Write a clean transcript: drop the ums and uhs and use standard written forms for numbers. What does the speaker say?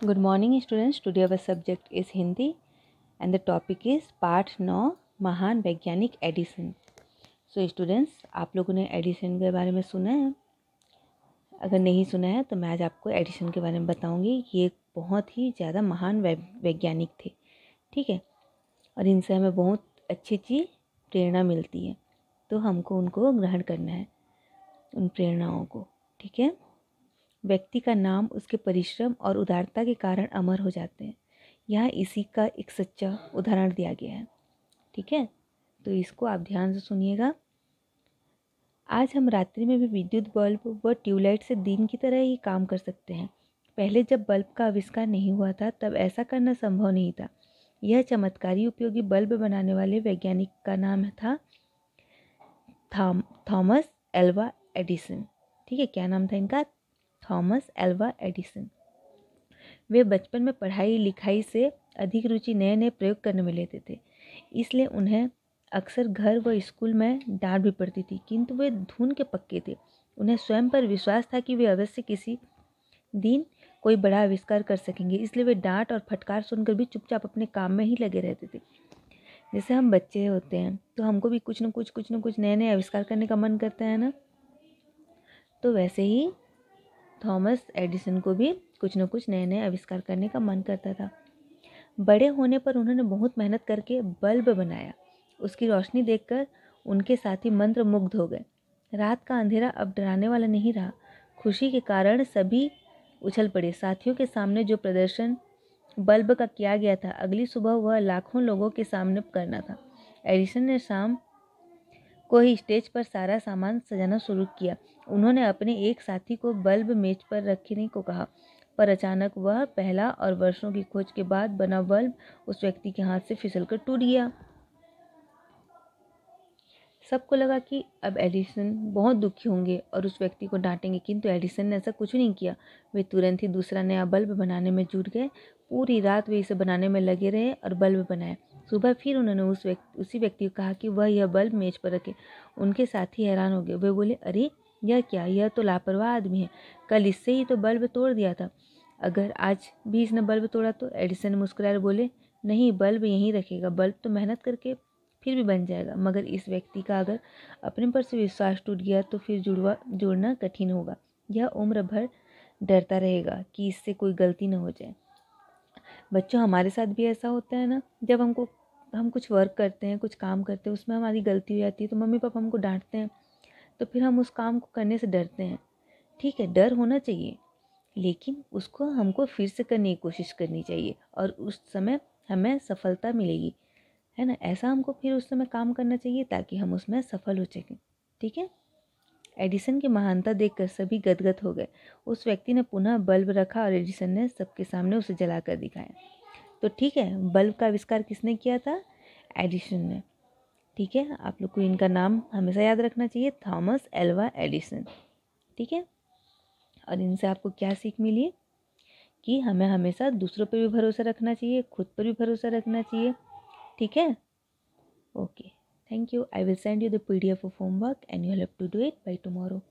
Good morning students. Today our subject is Hindi and the topic is पाठ 9 महान वैज्ञानिक Edison. So students, आप लोगों ने एडिसन के बारे में सुना है? अगर नहीं सुना है तो मैं आज आपको एडिसन के बारे में बताऊंगी। ये एक बहुत ही ज़्यादा महान वैज्ञानिक थे, ठीक है, और इनसे हमें बहुत अच्छी अच्छी प्रेरणा मिलती है, तो हमको उनको ग्रहण करना है, उन प्रेरणाओं को, ठीक है। व्यक्ति का नाम उसके परिश्रम और उदारता के कारण अमर हो जाते हैं। यहाँ इसी का एक सच्चा उदाहरण दिया गया है, ठीक है। तो इसको आप ध्यान से सुनिएगा। आज हम रात्रि में भी विद्युत बल्ब व ट्यूबलाइट से दिन की तरह ही काम कर सकते हैं। पहले जब बल्ब का आविष्कार नहीं हुआ था तब ऐसा करना संभव नहीं था। यह चमत्कारी उपयोगी बल्ब बनाने वाले वैज्ञानिक का नाम था थॉमस एल्वा एडिसन, ठीक है। क्या नाम था इनका? Thomas Alva Edison. वे बचपन में पढ़ाई लिखाई से अधिक रुचि नए नए प्रयोग करने में लेते थे, इसलिए उन्हें अक्सर घर व स्कूल में डांट भी पड़ती थी, किंतु वे धुन के पक्के थे। उन्हें स्वयं पर विश्वास था कि वे अवश्य किसी दिन कोई बड़ा आविष्कार कर सकेंगे, इसलिए वे डांट और फटकार सुनकर भी चुपचाप अपने काम में ही लगे रहते थे। जैसे हम बच्चे होते हैं तो हमको भी कुछ न कुछ नए नए आविष्कार करने का मन करता है ना, तो वैसे ही थॉमस एडिसन को भी कुछ न कुछ नए नए आविष्कार करने का मन करता था। बड़े होने पर उन्होंने बहुत मेहनत करके बल्ब बनाया। उसकी रोशनी देखकर उनके साथी मंत्रमुग्ध हो गए। रात का अंधेरा अब डराने वाला नहीं रहा। खुशी के कारण सभी उछल पड़े। साथियों के सामने जो प्रदर्शन बल्ब का किया गया था, अगली सुबह वह लाखों लोगों के सामने करना था। एडिसन ने शाम को ही स्टेज पर सारा सामान सजाना शुरू किया। उन्होंने अपने एक साथी को बल्ब मेज पर रखने को कहा, पर अचानक वह पहला और वर्षों की खोज के बाद बना बल्ब उस व्यक्ति के हाथ से फिसलकर टूट गया। सबको लगा कि अब एडिसन बहुत दुखी होंगे और उस व्यक्ति को डांटेंगे, किंतु एडिसन ने ऐसा कुछ नहीं किया। वे तुरंत ही दूसरा नया बल्ब बनाने में जुट गए। पूरी रात वे इसे बनाने में लगे रहे और बल्ब बनाया। सुबह फिर उन्होंने उसी व्यक्ति को कहा कि वह यह बल्ब मेज पर रखे। उनके साथी हैरान हो गए। वे बोले, अरे यह क्या, यह तो लापरवाह आदमी है, कल इससे ही तो बल्ब तोड़ दिया था, अगर आज भी इसने बल्ब तोड़ा तो? एडिसन मुस्कुराए बोले, नहीं, बल्ब यहीं रखेगा, बल्ब तो मेहनत करके फिर भी बन जाएगा, मगर इस व्यक्ति का अगर अपने पर से विश्वास टूट गया तो फिर जुड़ना कठिन होगा। यह उम्र भर डरता रहेगा कि इससे कोई गलती न हो जाए। बच्चों, हमारे साथ भी ऐसा होता है ना, जब हम कुछ वर्क करते हैं, कुछ काम करते हैं, उसमें हमारी गलती हो जाती है तो मम्मी पापा हमको डांटते हैं, तो फिर हम उस काम को करने से डरते हैं। ठीक है, डर होना चाहिए, लेकिन उसको हमको फिर से करने की कोशिश करनी चाहिए और उस समय हमें सफलता मिलेगी, है ना। ऐसा हमको फिर उस समय काम करना चाहिए ताकि हम उसमें सफल हो सकें, ठीक है। एडिसन की महानता देखकर सभी गदगद हो गए। उस व्यक्ति ने पुनः बल्ब रखा और एडिसन ने सबके सामने उसे जलाकर दिखाया। तो ठीक है, बल्ब का आविष्कार किसने किया था? एडिसन ने, ठीक है। आप लोग को इनका नाम हमेशा याद रखना चाहिए, थॉमस एल्वा एडिसन, ठीक है। और इनसे आपको क्या सीख मिली? कि हमें हमेशा दूसरों पर भी भरोसा रखना चाहिए, खुद पर भी भरोसा रखना चाहिए, ठीक है। Okay, thank you. I will send you the PDF of homework and you'll have to do it by tomorrow.